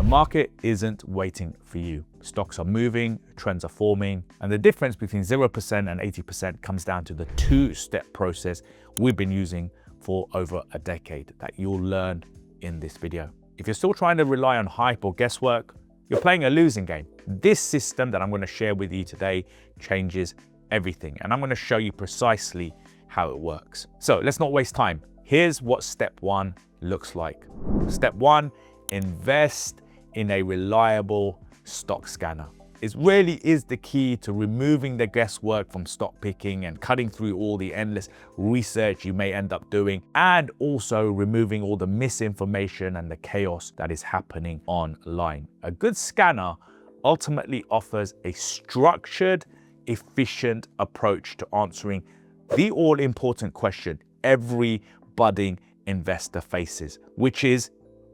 market isn't waiting for you. Stocks are moving, trends are forming, and the difference between 0% and 80% comes down to the two-step process we've been using for over a decade that you'll learn in this video. If you're still trying to rely on hype or guesswork, you're playing a losing game. This system that I'm going to share with you today changes everything, and I'm going to show you precisely how it works. So let's not waste time. Here's what step one looks like. Step one, invest in a reliable stock scanner. It really is the key to removing the guesswork from stock picking and cutting through all the endless research you may end up doing, and also removing all the misinformation and the chaos that is happening online. A good scanner ultimately offers a structured, efficient approach to answering the all-important question every budding investor faces, which is,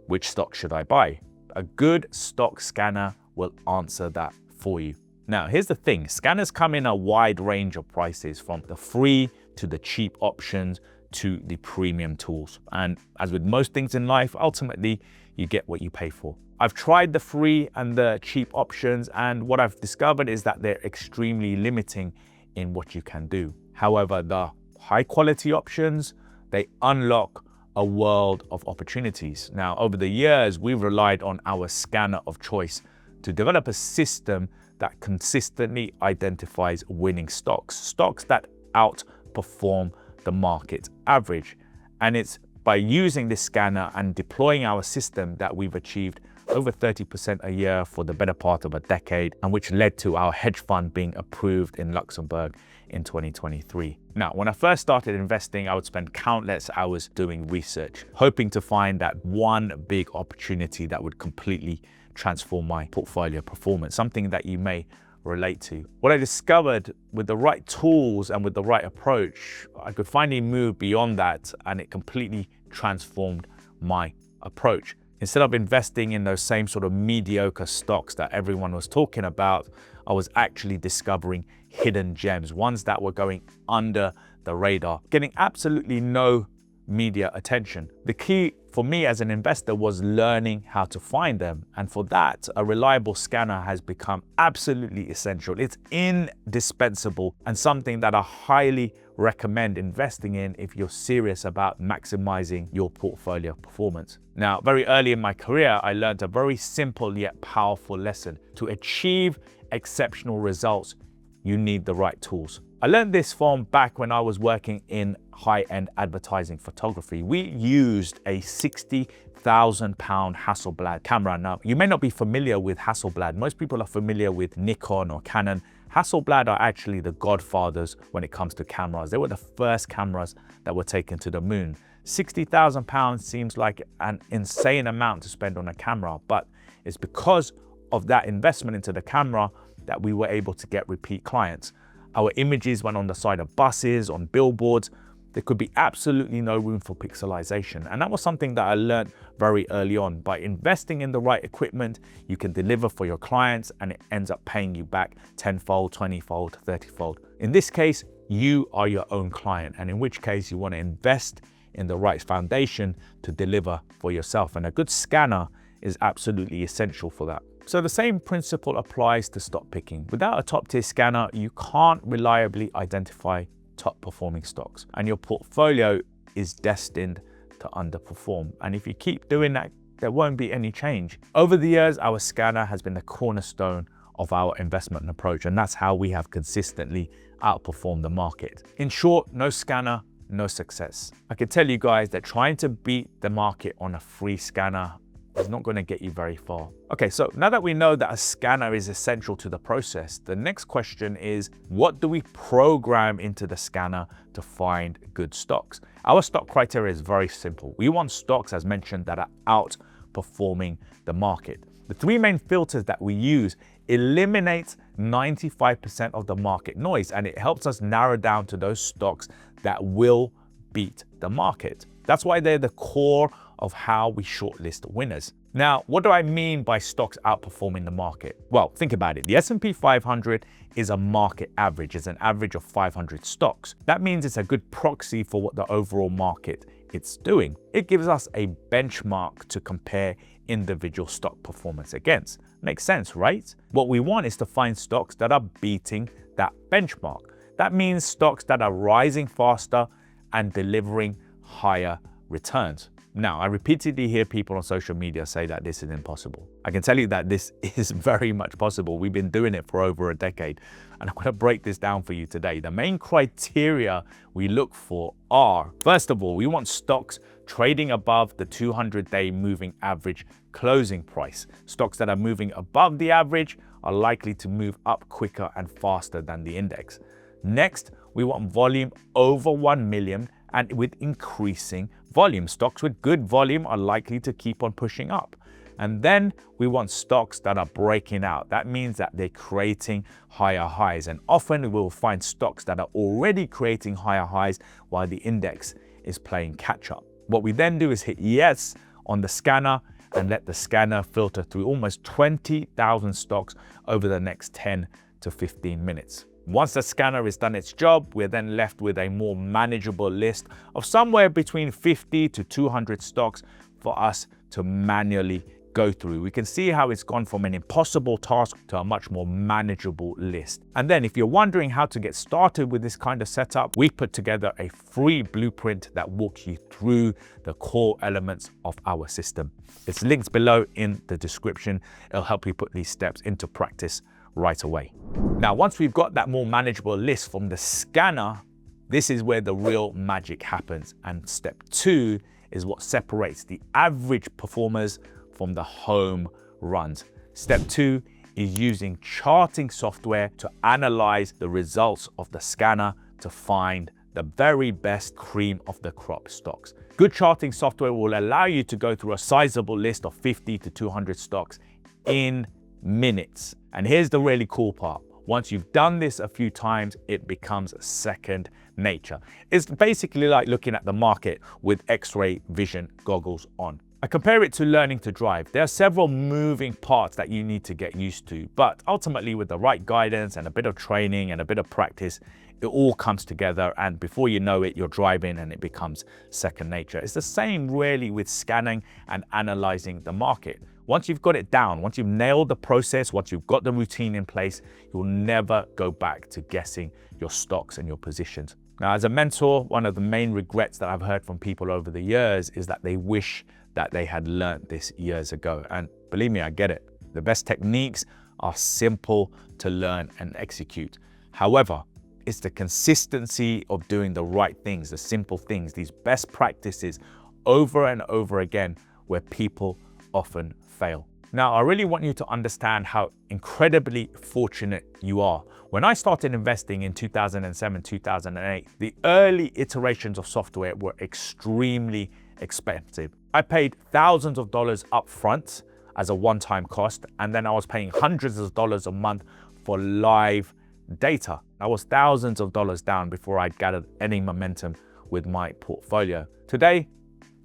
which stock should I buy? A good stock scanner will answer that for you. Now, here's the thing. Scanners come in a wide range of prices, from the free to the cheap options to the premium tools. And as with most things in life, ultimately, you get what you pay for. I've tried the free and the cheap options, and what I've discovered is that they're extremely limiting in what you can do. However, the high quality options, they unlock a world of opportunities. Now, over the years, we've relied on our scanner of choice to develop a system that consistently identifies winning stocks, stocks that outperform the market average. And it's by using this scanner and deploying our system that we've achieved over 30% a year for the better part of a decade, and which led to our hedge fund being approved in Luxembourg in 2023. Now, when I first started investing, I would spend countless hours doing research, hoping to find that one big opportunity that would completely transform my portfolio performance, something that you may relate to. What I discovered, with the right tools and with the right approach, I could finally move beyond that, and it completely transformed my approach. Instead of investing in those same sort of mediocre stocks that everyone was talking about, I was actually discovering hidden gems, ones that were going under the radar, getting absolutely no media attention. The key for me as an investor was learning how to find them. And for that, a reliable scanner has become absolutely essential. It's indispensable, and something that I highly recommend investing in if you're serious about maximizing your portfolio performance. Now, very early in my career, I learned a very simple yet powerful lesson. To achieve exceptional results, you need the right tools. I learned this from back when I was working in high-end advertising photography. We used a £60,000 Hasselblad camera. Now, you may not be familiar with Hasselblad. Most people are familiar with Nikon or Canon. Hasselblad are actually the godfathers when it comes to cameras. They were the first cameras that were taken to the moon. £60,000 seems like an insane amount to spend on a camera, but it's because of that investment into the camera that we were able to get repeat clients. Our images went on the side of buses, on billboards. There could be absolutely no room for pixelization. And that was something that I learned very early on. By investing in the right equipment, you can deliver for your clients, and it ends up paying you back 10-fold, 20-fold, 30-fold. In this case, you are your own client, and in which case you want to invest in the right foundation to deliver for yourself. And a good scanner is absolutely essential for that. So the same principle applies to stock picking. Without a top-tier scanner, you can't reliably identify top-performing stocks, and your portfolio is destined to underperform. And if you keep doing that, there won't be any change. Over the years, our scanner has been the cornerstone of our investment approach, and that's how we have consistently outperformed the market. In short, no scanner, no success. I can tell you guys that trying to beat the market on a free scanner is not going to get you very far. Okay, so now that we know that a scanner is essential to the process, the next question is, what do we program into the scanner to find good stocks? Our stock criteria is very simple. We want stocks, as mentioned, that are outperforming the market. The three main filters that we use eliminate 95% of the market noise, and it helps us narrow down to those stocks that will beat the market. That's why they're the core of how we shortlist winners. Now, what do I mean by stocks outperforming the market? Well, think about it. The S&P 500 is a market average. It's an average of 500 stocks. That means it's a good proxy for what the overall market it's doing. It gives us a benchmark to compare individual stock performance against. Makes sense, right? What we want is to find stocks that are beating that benchmark. That means stocks that are rising faster and delivering higher returns. Now, I repeatedly hear people on social media say that this is impossible. I can tell you that this is very much possible. We've been doing it for over a decade, and I'm going to break this down for you today. The main criteria we look for are, first of all, we want stocks trading above the 200-day moving average closing price. Stocks that are moving above the average are likely to move up quicker and faster than the index. Next, we want volume over 1 million and with increasing volume. Stocks with good volume are likely to keep on pushing up. And then we want stocks that are breaking out. That means that they're creating higher highs. And often we'll find stocks that are already creating higher highs while the index is playing catch up. What we then do is hit yes on the scanner and let the scanner filter through almost 20,000 stocks over the next 10 to 15 minutes. Once the scanner has done its job, we're then left with a more manageable list of somewhere between 50 to 200 stocks for us to manually go through. We can see how it's gone from an impossible task to a much more manageable list. And then if you're wondering how to get started with this kind of setup, we put together a free blueprint that walks you through the core elements of our system. It's linked below in the description. It'll help you put these steps into practice right away. Now, once we've got that more manageable list from the scanner, this is where the real magic happens. And step 2 is what separates the average performers from the home runs. Step 2 is using charting software to analyze the results of the scanner to find the very best cream of the crop stocks. Good charting software will allow you to go through a sizable list of 50 to 200 stocks in minutes. And here's the really cool part. Once you've done this a few times, it becomes second nature. It's basically like looking at the market with X-ray vision goggles on. I compare it to learning to drive. There are several moving parts that you need to get used to, but ultimately with the right guidance and a bit of training and a bit of practice, it all comes together, and before you know it, you're driving and it becomes second nature. It's the same really with scanning and analyzing the market. Once you've got it down, once you've nailed the process, once you've got the routine in place, you'll never go back to guessing your stocks and your positions. Now, as a mentor, one of the main regrets that I've heard from people over the years is that they wish that they had learned this years ago. And believe me, I get it. The best techniques are simple to learn and execute. However, it's the consistency of doing the right things, the simple things, these best practices over and over again where people often fail. Now, I really want you to understand how incredibly fortunate you are. When I started investing in 2007, 2008, the early iterations of software were extremely expensive. I paid thousands of dollars up front as a one-time cost, and then I was paying hundreds of dollars a month for live data. I was thousands of dollars down before I'd gathered any momentum with my portfolio. Today,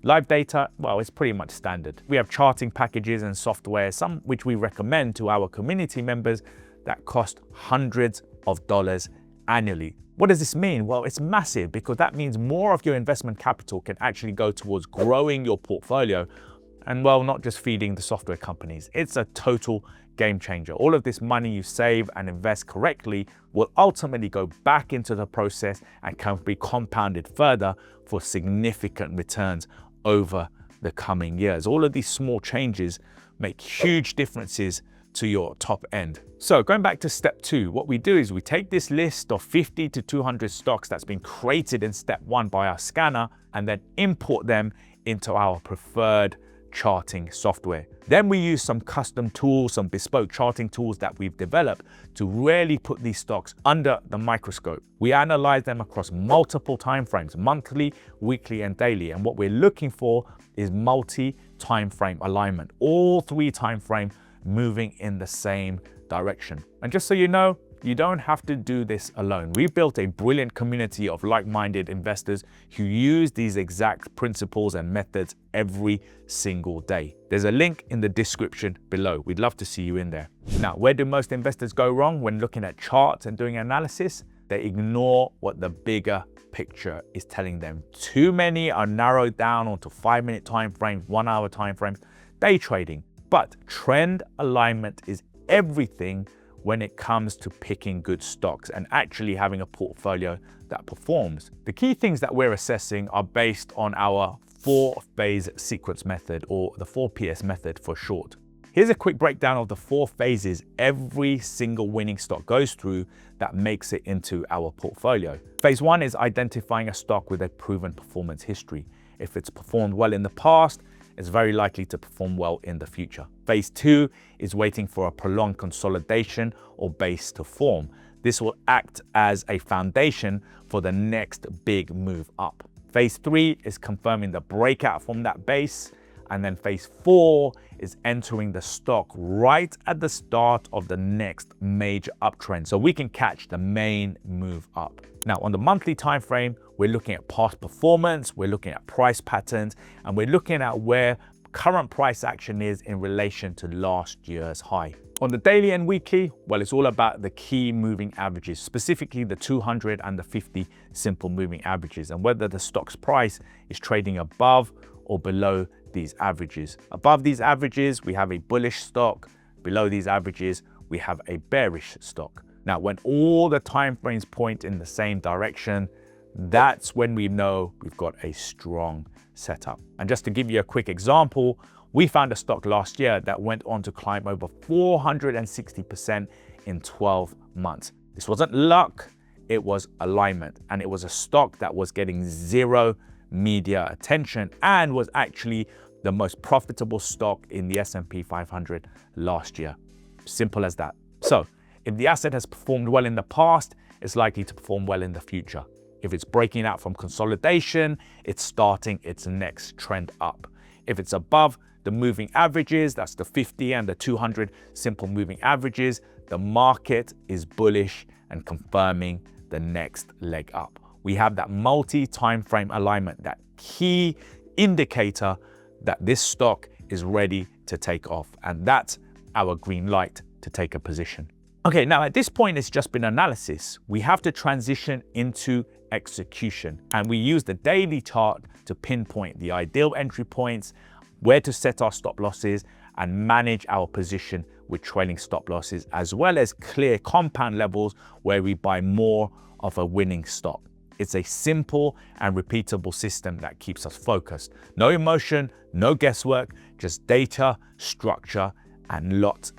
live data, well, it's pretty much standard. We have charting packages and software, some which we recommend to our community members that cost hundreds of dollars annually. What does this mean? Well, it's massive because that means more of your investment capital can actually go towards growing your portfolio and, well, not just feeding the software companies. It's a total game changer. All of this money you save and invest correctly will ultimately go back into the process and can be compounded further for significant returns over the coming years. All of these small changes make huge differences to your top end. So going back to step 2, what we do is we take this list of 50 to 200 stocks that's been created in step 1 by our scanner and then import them into our preferred charting software. Then we use some custom tools, some bespoke charting tools that we've developed to really put these stocks under the microscope. We analyze them across multiple timeframes, monthly, weekly, and daily. And what we're looking for is multi-timeframe alignment, all 3 timeframes moving in the same direction. And just so you know, you don't have to do this alone. We've built a brilliant community of like-minded investors who use these exact principles and methods every single day. There's a link in the description below. We'd love to see you in there. Now, where do most investors go wrong when looking at charts and doing analysis? They ignore what the bigger picture is telling them. Too many are narrowed down onto 5-minute time frames, 1-hour time frames. day trading. But trend alignment is everything when it comes to picking good stocks and actually having a portfolio that performs. The key things that we're assessing are based on our 4-phase sequence method, or the 4PS method for short. Here's a quick breakdown of the 4 phases every single winning stock goes through that makes it into our portfolio. Phase 1 is identifying a stock with a proven performance history. If it's performed well in the past, it's very likely to perform well in the future. Phase 2 is waiting for a prolonged consolidation or base to form. This will act as a foundation for the next big move up. Phase 3 is confirming the breakout from that base. And then phase 4 is entering the stock right at the start of the next major uptrend, so we can catch the main move up. Now, on the monthly time frame, we're looking at past performance, we're looking at price patterns, and we're looking at where current price action is in relation to last year's high. On the daily and weekly, well, it's all about the key moving averages, specifically the 200 and the 50 simple moving averages, and whether the stock's price is trading above or below these averages. Above these averages, we have a bullish stock. Below these averages, we have a bearish stock. Now, when all the time frames point in the same direction, that's when we know we've got a strong setup. And just to give you a quick example, we found a stock last year that went on to climb over 460% in 12 months. This wasn't luck, it was alignment. And it was a stock that was getting zero media attention and was actually the most profitable stock in the S&P 500 last year. Simple as that. So if the asset has performed well in the past, it's likely to perform well in the future. If it's breaking out from consolidation, it's starting its next trend up. If it's above the moving averages, that's the 50 and the 200 simple moving averages, the market is bullish and confirming the next leg up. We have that multi-time frame alignment, that key indicator that this stock is ready to take off. And that's our green light to take a position. Okay, now at this point, it's just been analysis. We have to transition into execution. And we use the daily chart to pinpoint the ideal entry points, where to set our stop losses, and manage our position with trailing stop losses, as well as clear compound levels where we buy more of a winning stock. It's a simple and repeatable system that keeps us focused. No emotion, no guesswork, just data, structure, and lots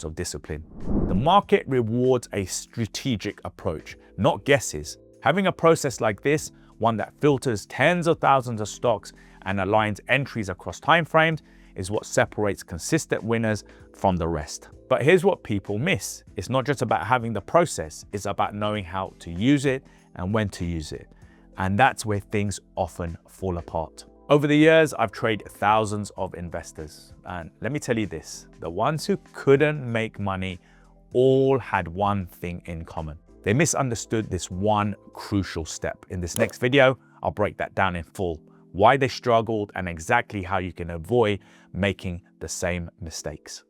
of discipline. The market rewards a strategic approach, not guesses. Having a process like this, one that filters tens of thousands of stocks and aligns entries across timeframes, is what separates consistent winners from the rest. But here's what people miss. It's not just about having the process, it's about knowing how to use it and when to use it. And that's where things often fall apart. Over the years, I've traded thousands of investors. And let me tell you this, the ones who couldn't make money all had one thing in common. They misunderstood this one crucial step. In this next video, I'll break that down in full, why they struggled and exactly how you can avoid making the same mistakes.